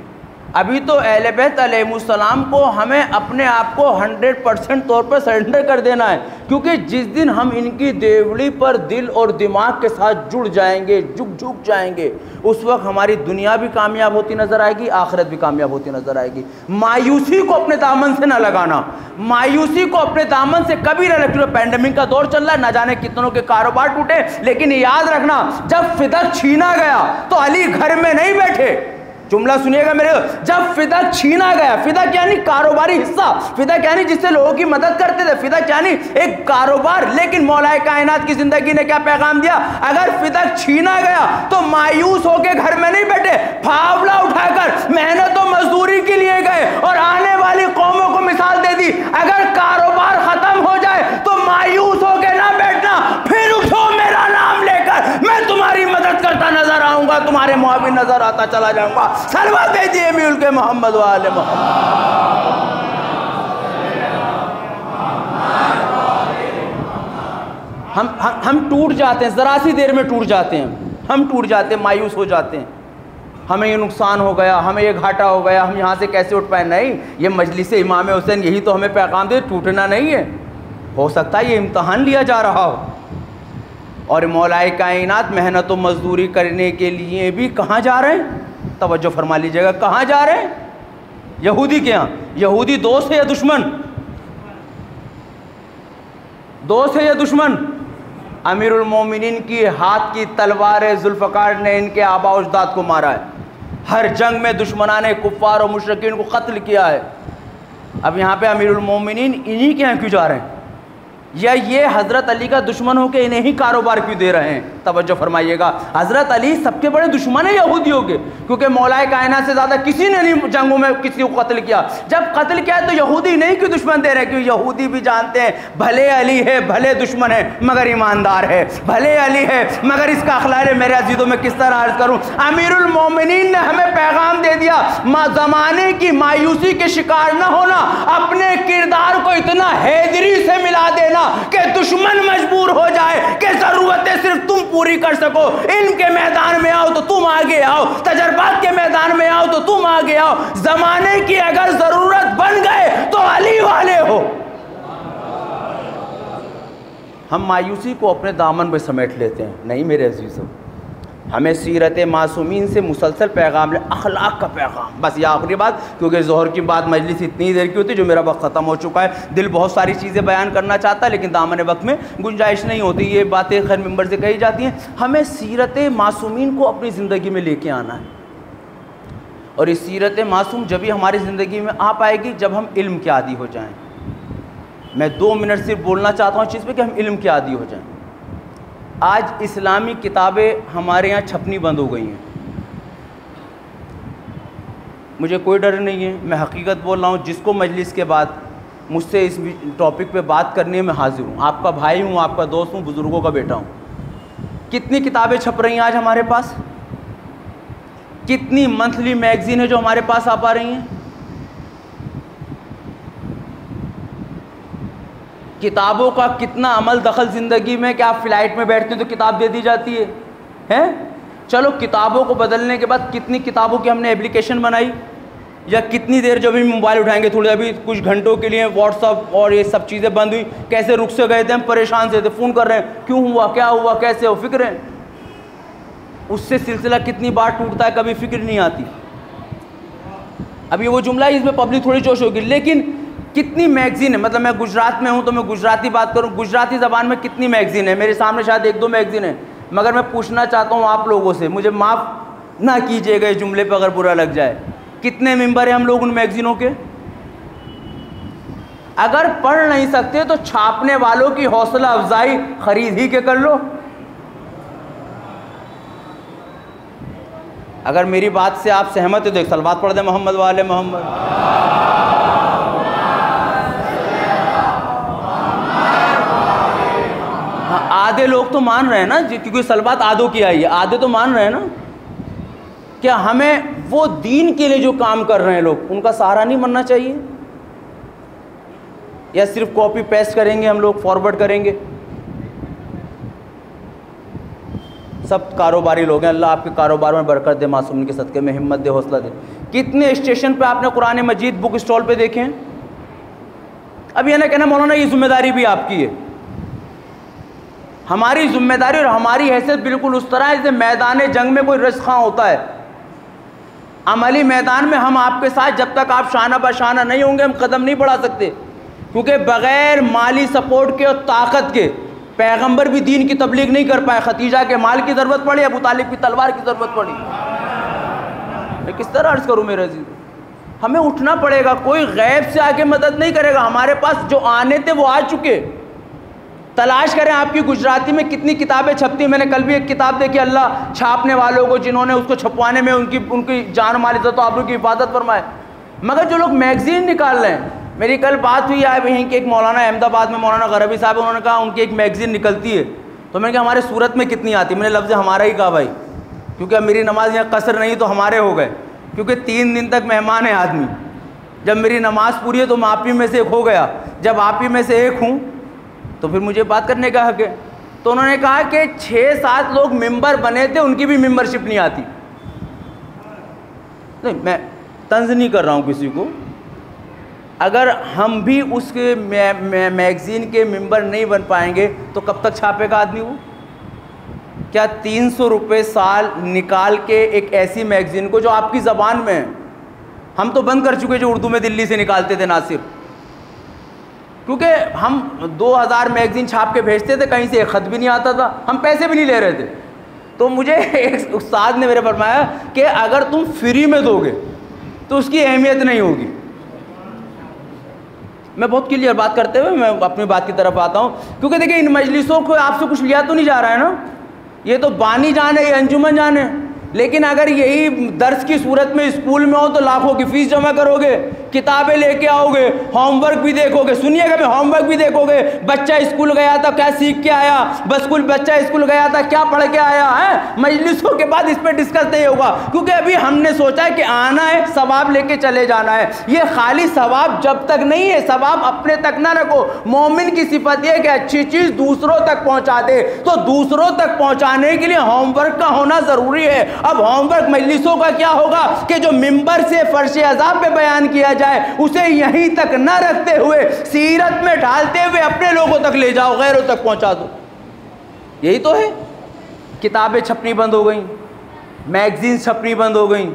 ابھی تو اہل بیت علیہ السلام کو ہمیں اپنے آپ کو 100% طور پر سرنڈر کر دینا ہے. کیونکہ جس دن ہم ان کی دیوڑی پر دل اور دماغ کے ساتھ جڑ جائیں گے, جھک جائیں گے, اس وقت ہماری دنیا بھی کامیاب ہوتی نظر آئے گی, آخرت بھی کامیاب ہوتی نظر آئے گی. مایوسی کو اپنے دامن سے نہ لگانا, مایوسی کو اپنے دامن سے کبھی نہ لگانا. پینڈیمک کا دور چل رہا ہے, نہ جانے کتنوں کے کاروبار ٹوٹے, لیکن یاد رکھنا جب فدق چھینا گیا تو علی گھر میں نہیں بیٹھے. جملہ سنیے گا میرے, جب فدق چھینا گیا, فدق یعنی کاروباری حصہ, فدق یعنی جس سے لوگوں کی مدد کرتے تھے, فدق یعنی ایک کاروبار. لیکن مولا کائنات کی زندگی نے کیا پیغام دیا؟ اگر فدق چھینا گیا تو مایوس ہو کے گھر میں نہیں بیٹھے, پھاوڑا اٹھا کر محنت و مزدوری کے لیے گئے اور آنے والی قوموں کو مثال دے دی. اگر کاروبار ختم ہو جائے تو مایوس ہو کے نہ بیٹھنا, پھر اٹھو میرا نام لے کر, میں تمہاری مدد کرتا نظر آؤں گا, تمہارے معاون نظر آتا چلا جاؤں گا. صلوات بھیجیے مل کے محمد و آل محمد. ہم ٹوٹ جاتے ہیں, ذرا سی دیر میں ٹوٹ جاتے ہیں, ہم ٹوٹ جاتے ہیں, مایوس ہو جاتے ہیں. ہمیں یہ نقصان ہو گیا, ہمیں یہ گھاٹا ہو گیا, ہم یہاں سے کیسے اٹھ پائے. نہیں, یہ مجلس امام حسین یہی تو ہمیں پیغام دے, ٹوٹنا نہیں ہے. ہو سکتا ہے یہ امتحان لیا جا رہا ہو. اور مولا کائنات محنت و مزدوری کرنے کے لیے بھی کہاں جا رہے ہیں؟ توجہ فرما لیجیے گا, کہاں جا رہے ہیں؟ یہودی کے ہاں یہودی دوست ہے یا دشمن؟ دوست ہے یا دشمن؟ امیر المومنین کی ہاتھ کی تلوار ذوالفقار نے ان کے آباء و اجداد کو مارا ہے، ہر جنگ میں دشمنان کفار اور مشرکین کو قتل کیا ہے. اب یہاں پہ امیر المومنین انہی کے یہاں کیوں جا رہے ہیں؟ یا یہ حضرت علی کا دشمن ہو کے انہیں ہی کاروبار کیوں دے رہے ہیں؟ توجہ فرمائیے گا. حضرت علی سب کے بڑے دشمن ہیں یہودیوں کے، کیونکہ مولا کائنات سے زیادہ کسی نے نہیں جنگوں میں کسی کو قتل کیا. جب قتل کیا تو یہودی نہیں کیوں دشمن دے رہے؟ کیوں یہودی بھی جانتے ہیں بھلے علی ہے، بھلے دشمن ہے مگر ایماندار ہے، بھلے علی ہے مگر اس کا اخلاق ہے. میرے عزیزوں میں کس طرح عرض کروں، امیر المومنین نے ہمیں پیغام دے دیا زمانے کی مایوسی کے شکار نہ ہونا، اپنے کردار کو اتنا حیدری سے ملا دینا کہ دشمن مجبور ہو جائے کہ ضرورتیں صرف تم پوری کر سکو. علم کے میدان میں آؤ تو تم آگے آؤ، تجربات کے میدان میں آؤ تو تم آگے آؤ. زمانے کی اگر ضرورت بن گئے تو علی والے ہو. ہم مایوسی کو اپنے دامن میں سمیٹ لیتے ہیں. نہیں میرے عزیزوں، ہمیں سیرت معصومین سے مسلسل پیغام لے، اخلاق کا پیغام. بس یہ آخری بات، کیونکہ ظہر کی بات مجلس اتنی دیر کی ہوتی جو میرا وقت ختم ہو چکا ہے. دل بہت ساری چیزیں بیان کرنا چاہتا ہے لیکن دامن وقت میں گنجائش نہیں ہوتی. یہ باتیں خیر ممبر سے کہی جاتی ہیں. ہمیں سیرت معصومین کو اپنی زندگی میں لے کے آنا ہے، اور اس سیرت معصوم جبھی ہماری زندگی میں آ پائے گی جب ہم علم کے عادی ہو جائیں. میں 2 منٹ صرف بولنا چاہتا ہوں اس چیز پہ کہ ہم علم کے عادی ہو جائیں. آج اسلامی کتابیں ہمارے یہاں چھپنی بند ہو گئی ہیں. مجھے کوئی ڈر نہیں ہے، میں حقیقت بول رہا ہوں. جس کو مجلس کے بعد مجھ سے اس ٹاپک پہ بات کرنی ہے میں حاضر ہوں. آپ کا بھائی ہوں، آپ کا دوست ہوں، بزرگوں کا بیٹا ہوں. کتنی کتابیں چھپ رہی ہیں آج ہمارے پاس؟ کتنی منتھلی میگزین ہے جو ہمارے پاس آ پا رہی ہیں؟ کتابوں کا کتنا عمل دخل زندگی میں کہ آپ فلائٹ میں بیٹھتے ہیں تو کتاب دے دی جاتی ہے. چلو کتابوں کو بدلنے کے بعد کتنی کتابوں کی ہم نے اپلیکیشن بنائی، یا کتنی دیر جب بھی موبائل اٹھائیں گے تھوڑی ابھی کچھ گھنٹوں کے لیے واٹس ایپ اور یہ سب چیزیں بند ہوئی، کیسے رخ سے گئے تھے ہم، پریشان سے تھے، فون کر رہے ہیں کیوں ہوا، کیا ہوا، کیسے ہو، فکر ہے. اس سے سلسلہ کتنی بار ٹوٹتا ہے، کبھی فکر نہیں آتی. اب یہ وہ جملہ ہے اس میں پبلک تھوڑی جوش ہوگی، لیکن کتنی میگزین ہے. مطلب میں گجرات میں ہوں تو میں گجراتی بات کروں، گجراتی زبان میں کتنی میگزین ہے؟ میرے سامنے شاید 1-2 میگزین ہیں. مگر میں پوچھنا چاہتا ہوں آپ لوگوں سے، مجھے معاف نہ کیجیے گا اس جملے پہ اگر برا لگ جائے، کتنے ممبر ہیں ہم لوگ ان میگزینوں کے؟ اگر پڑھ نہیں سکتے تو چھاپنے والوں کی حوصلہ افزائی خرید ہی کے کر لو. اگر میری بات سے آپ سہمت ہو تو ایک صلوات پڑھ دیں محمد والے محمد. ہاں آدھے لوگ تو مان رہے ہیں نا، کیونکہ صلوات آدھوں کی آئی ہے، آدھے تو مان رہے ہیں نا. کیا ہمیں وہ دین کے لیے جو کام کر رہے ہیں لوگ ان کا سہارا نہیں بننا چاہیے؟ یا صرف کاپی پیسٹ کریں گے ہم لوگ، فارورڈ کریں گے؟ سب کاروباری لوگ ہیں، اللہ آپ کے کاروبار میں برکت دے، معصومین کے صدقے میں ہمت دے، حوصلہ دے. کتنے اسٹیشن پہ آپ نے قرآن مجید بک اسٹال پہ دیکھے ہیں؟ اب یہ نہ کہنا مولانا یہ ذمہ داری بھی آپ کی ہے. ہماری ذمہ داری اور ہماری حیثیت بالکل اس طرح ہے جیسے میدان جنگ میں کوئی رشخاں ہوتا ہے. عملی میدان میں ہم آپ کے ساتھ جب تک آپ شانہ بشانہ نہیں ہوں گے ہم قدم نہیں بڑھا سکتے، کیونکہ بغیر مالی سپورٹ کے اور طاقت کے پیغمبر بھی دین کی تبلیغ نہیں کر پائے. ختیجہ کے مال کی ضرورت پڑی، ابو طالب کی تلوار کی ضرورت پڑی. میں کس طرح عرض کروں میرے عزیز؟ ہمیں اٹھنا پڑے گا. کوئی غیب سے آگے مدد نہیں کرے گا. ہمارے پاس جو آنے تھے وہ آ چکے. تلاش کریں آپ کی گجراتی میں کتنی کتابیں چھپتی ہیں. میں نے کل بھی ایک کتاب دیکھی، اللہ چھاپنے والوں کو جنہوں نے اس کو چھپوانے میں ان کی جان و مال عزت و آبرو کی حفاظت فرمائے. مگر جو لوگ میگزین نکال رہے ہیں، میری کل بات ہوئی ہے وہیں کے ایک مولانا احمد آباد میں مولانا غربی صاحب، انہوں نے کہا ان کی ایک میگزین نکلتی ہے. تو میں نے کہا ہمارے صورت میں کتنی آتی؟ میں نے لفظ ہمارا ہی کہا بھائی، کیونکہ اب میری نماز یہاں قصر نہیں تو ہمارے ہو گئے، کیونکہ 3 دن تک مہمان ہے آدمی. جب میری نماز پوری ہے تو میں آپ ہی میں سے ایک ہو گیا. جب آپ ہی میں سے ایک ہوں تو پھر مجھے بات کرنے کا حق ہے. تو انہوں نے کہا کہ 6-7 لوگ ممبر بنے تھے، ان کی بھی ممبرشپ نہیں آتی. نہیں میں طنز نہیں کر رہا ہوں کسی کو. اگر ہم بھی اس کے میگزین کے ممبر نہیں بن پائیں گے تو کب تک چھاپے گا آدمی وہ؟ کیا 300 روپے سال نکال کے ایک ایسی میگزین کو جو آپ کی زبان میں ہے، ہم تو بند کر چکے جو اردو میں دلی سے نکالتے تھے ناصر، کیونکہ ہم 2000 میگزین چھاپ کے بھیجتے تھے، کہیں سے ایک خط بھی نہیں آتا تھا، ہم پیسے بھی نہیں لے رہے تھے. تو مجھے ایک استاد نے میرے فرمایا کہ اگر تم فری میں دو گے تو اس کی اہمیت نہیں ہوگی. میں بہت کلیئر بات کرتے ہوئے میں اپنی بات کی طرف آتا ہوں، کیونکہ دیکھیں ان مجلسوں کو آپ سے کچھ لیا تو نہیں جا رہا ہے نا، یہ تو بانی جان ہے، یہ انجمن جان ہے. لیکن اگر یہی درس کی صورت میں اسکول میں ہو تو لاکھوں کی فیس جمع کرو گے، کتابیں لے کے آؤ گے، ہوم ورک بھی دیکھو گے. سنیے گا، میں ہوم ورک بھی دیکھو گے، بچہ اسکول گیا تھا کیا سیکھ کے آیا، بچہ اسکول گیا تھا کیا پڑھ کے آیا ہے. مجلسوں کے بعد اس پہ ڈسکس نہیں ہوگا، کیونکہ ابھی ہم نے سوچا ہے کہ آنا ہے، ثواب لے کے چلے جانا ہے. یہ خالی ثواب جب تک نہیں ہے، ثواب اپنے تک نہ رکھو. مومن کی صفت یہ ہے کہ اچھی چیز دوسروں تک پہنچا دے، تو دوسروں تک پہنچانے کے لیے ہوم ورک کا ہونا ضروری ہے. اب ہوم ورک مجلسوں کا کیا ہوگا کہ جو ممبر سے فرش عذاب پہ بیان کیا جائے اسے یہیں تک نہ رکھتے ہوئے سیرت میں ڈالتے ہوئے اپنے لوگوں تک لے جاؤ، غیروں تک پہنچا دو. یہی تو ہے. کتابیں چھپنی بند ہو گئیں، میگزین چھپنی بند ہو گئیں،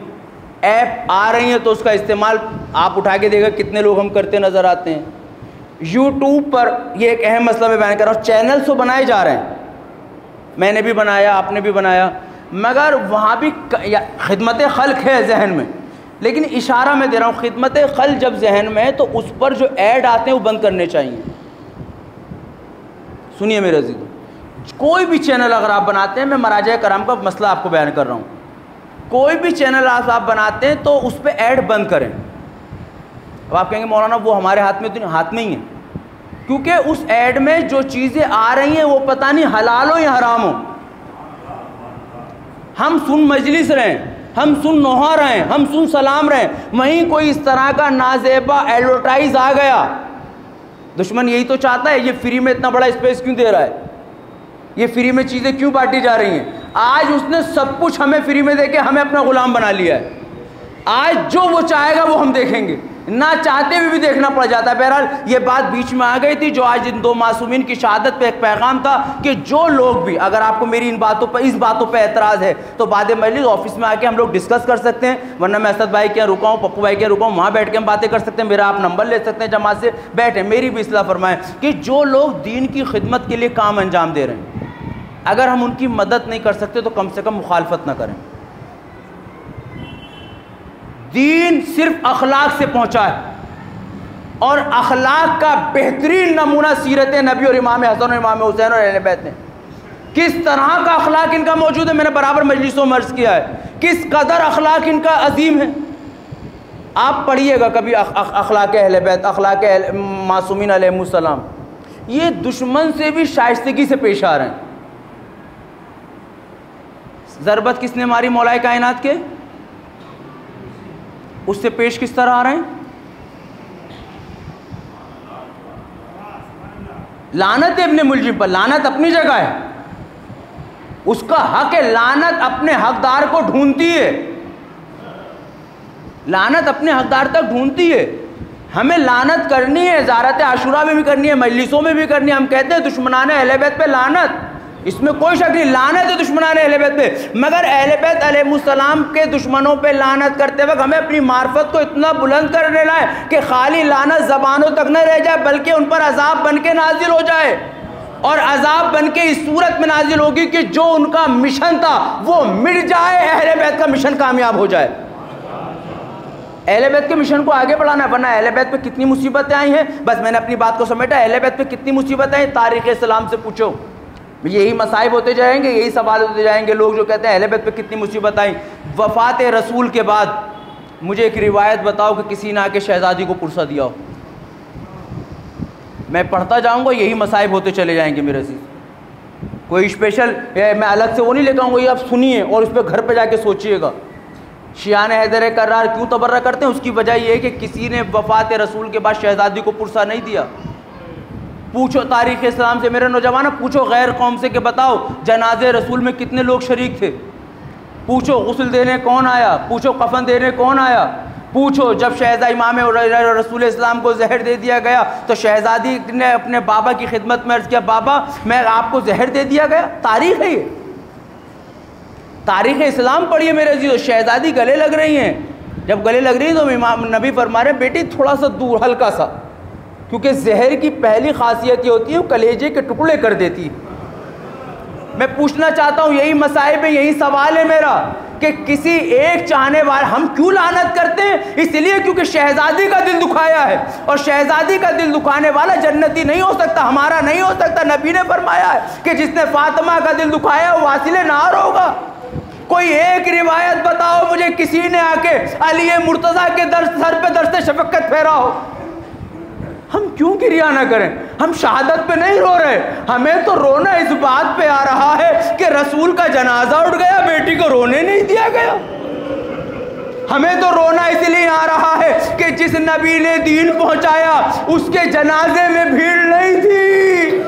ایپ آ رہی ہیں تو اس کا استعمال آپ اٹھا کے دیکھیں کتنے لوگ ہم کرتے نظر آتے ہیں. یوٹیوب پر یہ ایک اہم مسئلہ میں بیان کر رہا ہوں، چینل تو بنائے جا رہے ہیں، میں نے بھی بنایا، آپ نے بھی بنایا، مگر وہاں بھی خدمت خلق ہے ذہن میں. لیکن اشارہ میں دے رہا ہوں، خدمت خلق جب ذہن میں ہے تو اس پر جو ایڈ آتے ہیں وہ بند کرنے چاہیے. سنیے میرے عزیزو، کوئی بھی چینل اگر آپ بناتے ہیں، میں مراجع کرام کا مسئلہ آپ کو بیان کر رہا ہوں، کوئی بھی چینل آپ بناتے ہیں تو اس پہ ایڈ بند کریں. اب آپ کہیں گے مولانا وہ ہمارے ہاتھ میں تو ہاتھ میں ہی ہے، کیونکہ اس ایڈ میں جو چیزیں آ رہی ہیں وہ پتہ نہیں حلال ہو یا حرام ہو. ہم سن مجلس رہیں، ہم سن نوحہ رہیں، ہم سن سلام رہیں، وہیں کوئی اس طرح کا نازیبا ایڈورٹائز آ گیا. دشمن یہی تو چاہتا ہے، یہ فری میں اتنا بڑا اسپیس کیوں دے رہا ہے، یہ فری میں چیزیں کیوں بانٹی جا رہی ہیں. آج اس نے سب کچھ ہمیں فری میں دے کے ہمیں اپنا غلام بنا لیا ہے. آج جو وہ چاہے گا وہ ہم دیکھیں گے، نہ چاہتے ہوئے بھی دیکھنا پڑ جاتا ہے. بہرحال یہ بات بیچ میں آ گئی تھی جو آج ان دو معصومین کی شہادت پہ ایک پیغام تھا کہ جو لوگ بھی، اگر آپ کو میری اس باتوں پہ اعتراض ہے تو بعد مجلس آفس میں آ کے ہم لوگ ڈسکس کر سکتے ہیں، ورنہ میں اسد بھائی کے یہاں رکا ہوں، پپو بھائی کے یہاں رکا ہوں، وہاں بیٹھ کے ہم باتیں کر سکتے ہیں. میرا آپ نمبر لے سکتے ہیں، جماعت سے بیٹھیں، میری بھی اصلاح فرمائیں کہ جو لوگ دین کی خدمت کے لیے کام انجام دے رہے ہیں، اگر ہم ان کی مدد نہیں کر سکتے تو کم سے کم مخالفت نہ کریں. دین صرف اخلاق سے پہنچا ہے، اور اخلاق کا بہترین نمونہ سیرت نبی اور امام حسن اور امام حسین اور اہل بیت نے. کس طرح کا اخلاق ان کا موجود ہے، میں نے برابر مجلسوں میں عرض کیا ہے، کس قدر اخلاق ان کا عظیم ہے. آپ پڑھیے گا کبھی اخلاق اہل بیت، اخلاق معصومین علیہ السلام، یہ دشمن سے بھی شائستگی سے پیش آ رہے ہیں. ضربت کس نے ماری مولا کائنات کے، اس سے پیش کس طرح آ رہے ہیں. لعنت ابن ملجم پر، لعنت اپنی جگہ ہے، اس کا حق ہے، لعنت اپنے حقدار کو ڈھونڈتی ہے، لعنت اپنے حقدار تک ڈھونڈتی ہے. ہمیں لعنت کرنی ہے، زیارت عاشورہ میں بھی کرنی ہے، مجلسوں میں بھی کرنی ہے. ہم کہتے ہیں دشمنان اہل بیت پہ لعنت، اس میں کوئی شک نہیں، لعنت ہے دشمنان اہل بیت پہ. مگر اہل بیت علیہ السلام کے دشمنوں پہ لعنت کرتے وقت ہمیں اپنی معرفت کو اتنا بلند کر لینا ہے کہ خالی لعنت زبانوں تک نہ رہ جائے، بلکہ ان پر عذاب بن کے نازل ہو جائے. اور عذاب بن کے اس صورت میں نازل ہوگی کہ جو ان کا مشن تھا وہ مٹ جائے، اہل بیت کا مشن کامیاب ہو جائے. اہل بیت کے مشن کو آگے بڑھانا ہے، ورنہ اہل بیت پہ کتنی مصیبتیں آئی ہیں. بس میں نے اپنی بات کو سمیٹا، اہل بیت پہ کتنی مصیبتیں آئی تاریخ اسلام سے پوچھو، یہی مصائب ہوتے جائیں گے، یہی سوال ہوتے جائیں گے. لوگ جو کہتے ہیں اہل بیت پہ کتنی مصیبت آئی، وفات رسول کے بعد مجھے ایک روایت بتاؤ کہ کسی نے آ کے شہزادی کو پرسہ دیا ہو. میں پڑھتا جاؤں گا، یہی مصائب ہوتے چلے جائیں گے میرے عزیز. کوئی اسپیشل میں الگ سے وہ نہیں لے کے آؤں گا، یہ آپ سنیے اور اس پہ گھر پہ جا کے سوچئے گا. شیعان حیدر کرار کیوں تبرہ کرتے ہیں، اس کی وجہ یہ ہے کہ کسی نے وفات رسول کے بعد شہزادی کو پرسہ نہیں دیا. پوچھو تاریخ اسلام سے میرے نوجوانوں، پوچھو غیر قوم سے کہ بتاؤ جنازے رسول میں کتنے لوگ شریک تھے. پوچھو غسل دینے کون آیا، پوچھو کفن دینے کون آیا. پوچھو جب شہزادہ امام رسول اسلام کو زہر دے دیا گیا تو شہزادی نے اپنے بابا کی خدمت میں عرض کیا، بابا میں آپ کو زہر دے دیا گیا. تاریخ ہے یہ، تاریخ اسلام پڑھیے میرے عزیزو. شہزادی گلے لگ رہی ہیں، جب گلے لگ رہی تو امام نبی فرما رہے بیٹی تھوڑا سا دور، ہلکا سا، کیونکہ زہر کی پہلی خاصیت یہ ہوتی ہے وہ کلیجے کے ٹکڑے کر دیتی ہے۔ میں پوچھنا چاہتا ہوں، یہی مصائب ہے، یہی سوال ہے میرا کہ کسی ایک چاہنے والے ہم کیوں لعنت کرتے ہیں؟ اس لیے کیونکہ شہزادی کا دل دکھایا ہے، اور شہزادی کا دل دکھانے والا جنتی نہیں ہو سکتا، ہمارا نہیں ہو سکتا۔ نبی نے فرمایا ہے کہ جس نے فاطمہ کا دل دکھایا وہ واصل نار ہوگا۔ کوئی ایک روایت بتاؤ مجھے کسی نے آ کے علی مرتضیٰ کے سر پہ درس شفقت پھیرا ہو؟ ہم کیوں گریہ نہ کریں؟ ہم شہادت پہ نہیں رو رہے، ہمیں تو رونا اس بات پہ آ رہا ہے کہ رسول کا جنازہ اٹھ گیا، بیٹی کو رونے نہیں دیا گیا۔ ہمیں تو رونا اس لیے آ رہا ہے کہ جس نبی نے دین پہنچایا اس کے جنازے میں بھیڑ نہیں تھی۔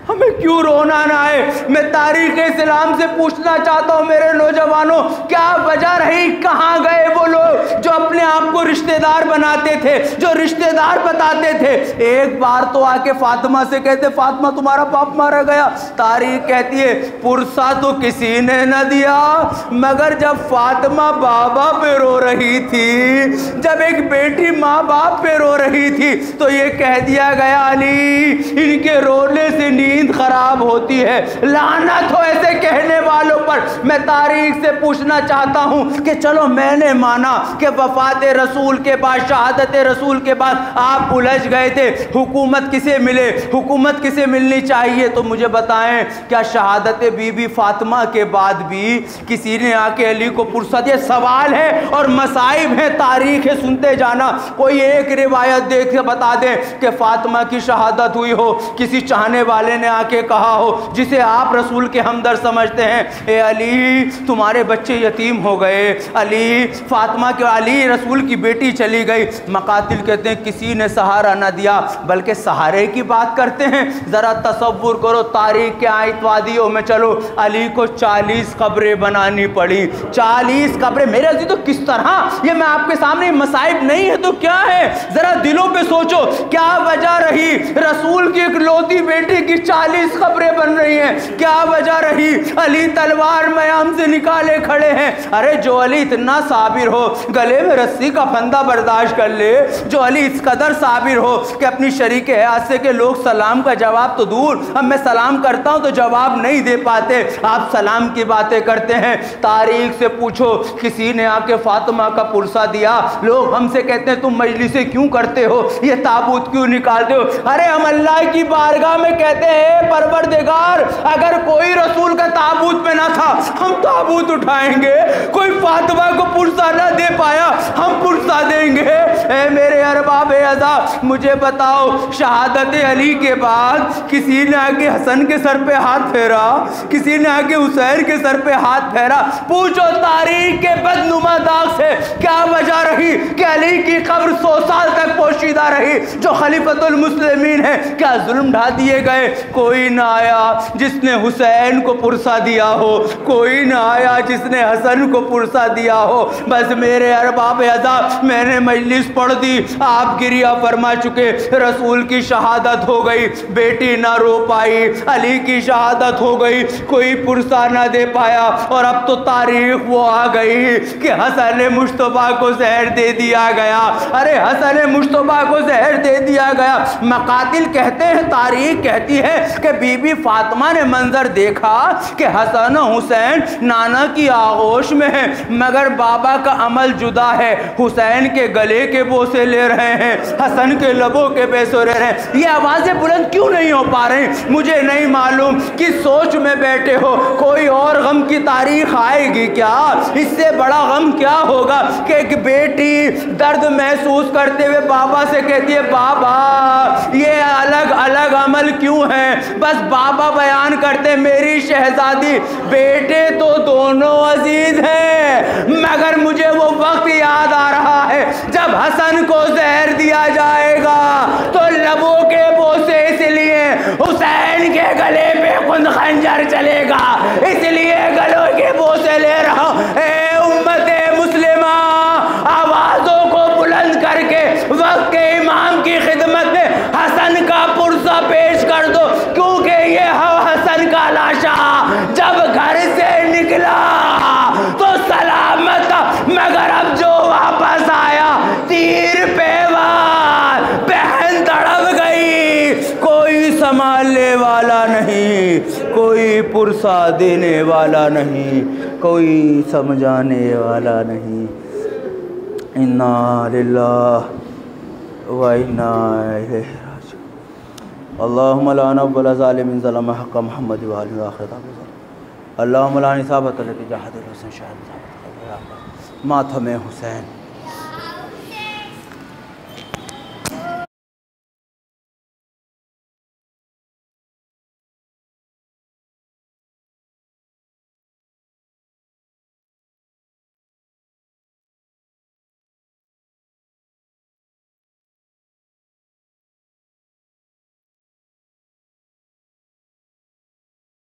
ہمیں کیوں رونا نہ آئے؟ میں تاریخ اسلام سے پوچھنا چاہتا ہوں میرے نوجوانوں، کیا وجہ رہی؟ کہاں گئے وہ لوگ جو اپنے آپ کو رشتہ دار بناتے تھے، جو رشتہ دار بتاتے تھے؟ ایک بار تو آ کے فاطمہ سے کہتے فاطمہ تمہارا باپ مارا گیا۔ تاریخ کہتی ہے پرسہ تو کسی نے نہ دیا، مگر جب فاطمہ بابا پہ رو رہی تھی، جب ایک بیٹی ماں باپ پہ رو رہی تھی تو یہ کہہ دیا گیا علی ان کے رونے سے نیند خراب ہوتی ہے۔ لعنت ہو ایسے کہنے والوں پر۔ میں تاریخ سے پوچھنا چاہتا ہوں کہ چلو میں نے مانا کہ وفات رسول کے بعد، شہادت رسول کے بعد آپ الجھ گئے تھے، حکومت کسے ملے، حکومت کسے ملنی چاہیے؟ تو مجھے بتائیں کیا شہادت بی بی فاطمہ کے بعد بھی کسی نے آ کے علی کو پرسہ دیا؟ سوال ہے اور مصائب ہیں، تاریخ ہے، سنتے جانا۔ کوئی ایک روایت دیکھ کے بتا دیں کہ فاطمہ کی شہادت ہوئی ہو، کسی چاہنے والے نے آ کے کہا ہو جسے آپ رسول کے ہمدرد سمجھتے ہیں، اے علی تمہارے بچے یتیم ہو گئے، علی فاطمہ کے، علی رسول کی بیٹی چلی گئی۔ مقاتل کہتے ہیں کسی نے سہارا نہ دیا، بلکہ سہارے کی بات کرتے ہیں۔ ذرا تصور کرو تاریخ کے آیت وادیوں میں چلو، علی کو 40 قبریں بنانی پڑی، 40 قبریں۔ میرے عزیز تو کس طرح، یہ میں آپ کے سامنے مصائب نہیں ہے تو کیا ہے؟ ذرا دلوں پہ سوچو کیا وجہ رہی رسول کی ایک لوتی بیٹی کی 40 قبریں بن رہی ہیں؟ کیا وجہ رہی؟ علی تلوار میام سے نکالے کھڑے ہیں۔ ارے جو علی اتنا صابر ہو گلے میں رسی کا پھندہ برداشت کر لے، جو علی اس قدر صابر ہو کہ اپنی شریک حیات سے کہ لوگ سلام کا جواب تو دور، اب میں سلام کرتا ہوں تو جواب نہیں دے پاتے، آپ سلام کی باتیں کرتے ہیں۔ تاریخ سے پوچھو کسی نے آ کے فاطمہ کا پرسہ دیا؟ لوگ ہم سے کہتے ہیں تم مجلسیں کیوں کرتے ہو، یہ تابوت کیوں نکالتے ہو؟ ارے ہم اللہ کی بارگاہ میں کہتے ہیں پروردگار اگر کوئی رسول کا تابوت میں نہ تھا ہم تابوت اٹھائیں گے، کوئی فاطمہ کو پرسہ نہ دے پایا ہم پرسہ دیں گے۔ اے میرے ارباب عزا مجھے بتاؤ شہادت علی کے بعد کسی نے آگے حسن کے سر پہ ہاتھ پھیرا، کسی نے آگے حسین کے سر پہ ہاتھ پھیرا؟ پوچھو تاریخ کے بدنما داغ سے کیا وجہ رہی کہ علی کی قبر 100 سال تک پوشیدہ رہی؟ جو خلیفۃ المسلمین ہے کیا ظلم ڈھا دیے گئے؟ کوئی نہ آیا جس نے حسین کو پرسہ دیا ہو، کوئی نہ آیا جس نے حسن کو پرسہ دیا ہو۔ بس میرے ارباب عزا میں نے مجلس پڑھ دی، آپ گریہ فرما چکے، رسول کی شہادت ہو گئی، بیٹی نہ رو پائی، علی کی شہادت ہو گئی، کوئی پرسہ نہ دے پایا، اور اب تو تاریخ وہ آ گئی کہ حسن مصطفیٰ کو زہر دے دیا گیا۔ ارے حسن مصطفیٰ کو زہر دے دیا گیا۔ مقاتل کہتے ہیں، تاریخ کہتی ہے کہ بی بی فاطمہ نے منظر دیکھا کہ حسن و حسین نانا کی آغوش میں ہیں، مگر بابا کا عمل جدا ہے، حسین کے گلے کے بوسے لے رہے ہیں، حسن کے لبوں کے بوسے لے رہے ہیں۔ یہ آوازیں بلند کیوں نہیں ہو پا رہی مجھے نہیں معلوم، کس سوچ میں بیٹھے ہو؟ کوئی اور غم کی تاریخ آئے گی کیا؟ اس سے بڑا غم کیا ہوگا کہ ایک بیٹی درد محسوس کرتے ہوئے بابا سے کہتی ہے بابا یہ الگ الگ عمل کیوں ہیں؟ بس بابا بیان کرتے میری شہزادی بیٹے تو دونوں عزیز ہیں، مگر مجھے وہ وقت یاد آ رہا ہے جب حسن کو زہر دیا جائے گا تو لبوں کے بوسے اس لیے حسین کے گلے پہ خود خنجر چلے گا، اس لیے گلوں کے بوسے لے رہا ہوں۔ اے امت مسلمہ آوازوں کو بلند کر کے وقت کے امام کی خدمت میں حسن کا پرسہ پیش کر دو، کیونکہ یہ حسن کا لاشا جب گھر سے نکلا تو سلامت ساتھ دینے والا نہیں، کوئی سمجھانے والا نہیں۔ انا للہ و انا الیہ راجعون۔ اللہم لا نبل ظالم ظلم حق محمد وآلہ وآخر اللہم لا نصابت التی جاہد الحسن شاہد ماتھم حسین۔